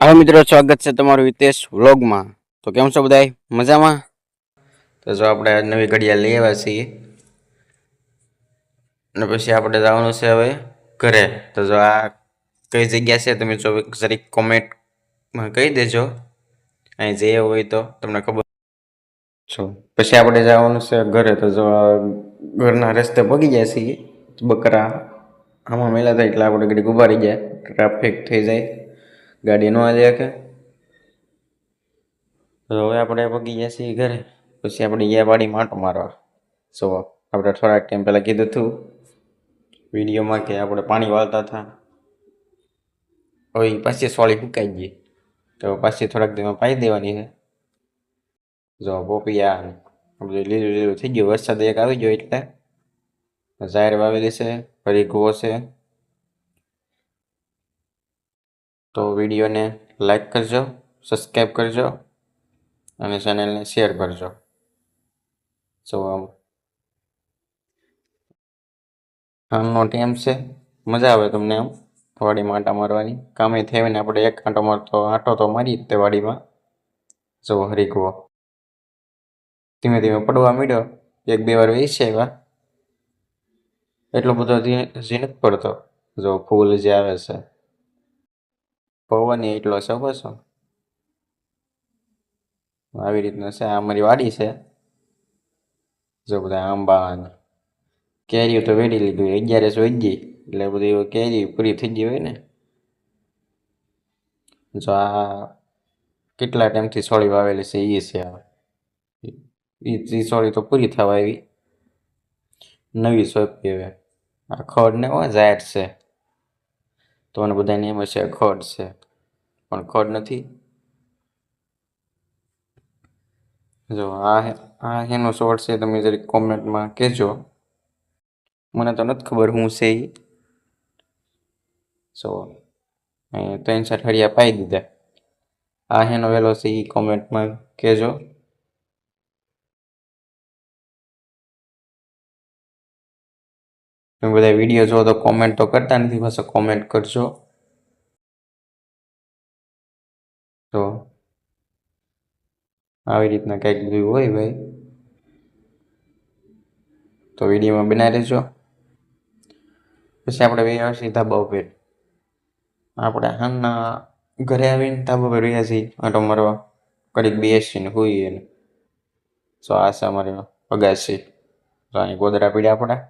Hello मित्रों, स्वागत है तमारू हितेश व्लॉग में। तो केम छो बधाई मजा में? तो जो आपणे नवी घड़ियाळ लई आव्या छीए ने पछी आपणे जवानुं छे हवे घरे। तो जो आ कई जग्या छे तमे जो जरीक कॉमेंट में कही देजो, अहीं जे होय तो तमने खबर छो। पछी आपणे जवानुं छे घरे। तो जो घરના રસ્તે પગી ગયા છીએ બકરા આમાં મેલા થાય એટલે આપણે ઘડીક ઊભા રહી જાય, ટ્રાફિક થઈ જાય, ગાડી ન હાલી શકે। તો હવે આપણે પગી ગયા છીએ ઘરે। પછી આપણે ગયા વાડીમાં આંટો મારવા। જો આપણે થોડાક ટાઈમ પહેલાં કીધું હતું વિડીયોમાં કે આપણે પાણી વાળતા હતા, હવે પાછી સોળી ફૂંકાઈ ગઈ તો પાછી થોડાક દીમાં પાઈ દેવાની છે। જો પોપિયા બધું લીલું લીલું થઈ ગયું, વરસાદ એક આવી ગયો એટલે જાહેર વાવેલી છે, ફરી ઘુવો છે। તો વિડીયોને લાઈક કરજો, સબસ્ક્રાઈબ કરજો અને ચેનલને શેર કરજો। જો આમનો ટાઈમ છે, મજા આવે તમને આમ વાડીમાં આંટા મારવાની। કામે થાય ને આપણે એક આંટો તો મારી જ તે વાડીમાં। જો હરીકવો ધીમે ધીમે પડવા માંડ્યો, એક બે વાર વેચી આવ્યા, એટલો બધો હજી નથી પડતો। જો ફૂલ જે આવે છે પવન એટલો છે બસો આવી રીતનું છે। આ અમારી વાડી છે। જો બધા આંબા કેરીઓ તો વેડી લીધું, 11 વહી ગઈ એટલે બધી કેરી પૂરી થઈ ગઈ હોય ને। જો આ કેટલા ટાઈમથી સોળી વાવેલી છે એ છે, એ સોળી તો પૂરી થવા આવી, નવી સોંપી હવે। આ ખડ ને જાહેર છે તો મને બધાને એમ હશે ખડ છે, પણ ખડ નથી। જો આ એનો શોર્ટ છે, તમે જરીક કોમેન્ટમાં કહેજો, મને તો નથી ખબર શું છે એ। જો 3-4 હળિયા પાઈ દીધા, આ એનો વેલો છે એ કોમેન્ટમાં કહેજો। તમે બધા વિડીયો જો તો કોમેન્ટ તો કરતા નથી, બસ કોમેન્ટ કરજો। તો આવી રીતના કંઈક બધું હોય ભાઈ, તો વિડીયોમાં બનાવી રહેજો। પછી આપણે વયા છીએ ધાબા ઉપર। આપણે હાલના ઘરે આવીને ધાબા પર વયા છીએ આંટો મારવા, ઘડીક બેસીને હોઈએ ને। તો આ છે અમારી અગાસી, તો અહીં ગોદરા પીડ્યા આપણા।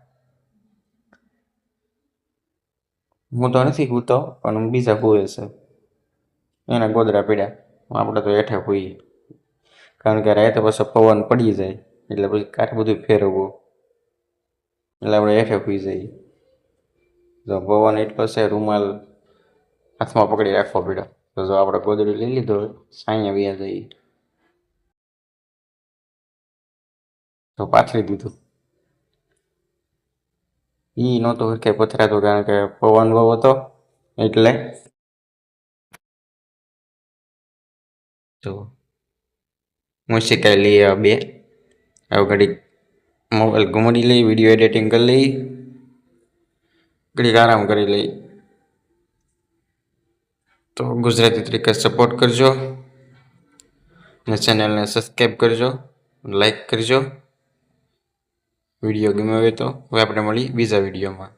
હું તો નથી સૂતો પણ બીજા સૂવે છે, એના ગોદરા પીડ્યા, આપણે તો હેઠે સૂઈએ, કારણ કે રાતે પાછો પવન પડી જાય એટલે પછી કાંઠ બધું ફેરવવું એટલે આપણે હેઠે સૂઈ જઈએ। જો પવન એટલો છે, રૂમાલ હાથમાં પકડી રાખવો પડ્યો। તો જો આપણે ગોદડું લઈ લીધો, સાંયા વ્યા જઈએ, તો પાથરી દીધું। ઈ નહોતું હરખે પથરાતું કારણ કે પવન બહુ હતો એટલે। તો મૂછિકા લઈ બે, હવે ઘડીક મોબાઈલ ઘુમાડી લઈ, વિડીયો એડિટિંગ કરી લઈ, ઘડીક આરામ કરી લઈ। તો ગુજરાતી તરીકે સપોર્ટ કરજો અને ચેનલને સબસ્ક્રાઈબ કરજો, લાઈક કરજો। વિડીયો ગમ્યો હોય તો હવે આપણે મળી બીજા વિડીયોમાં।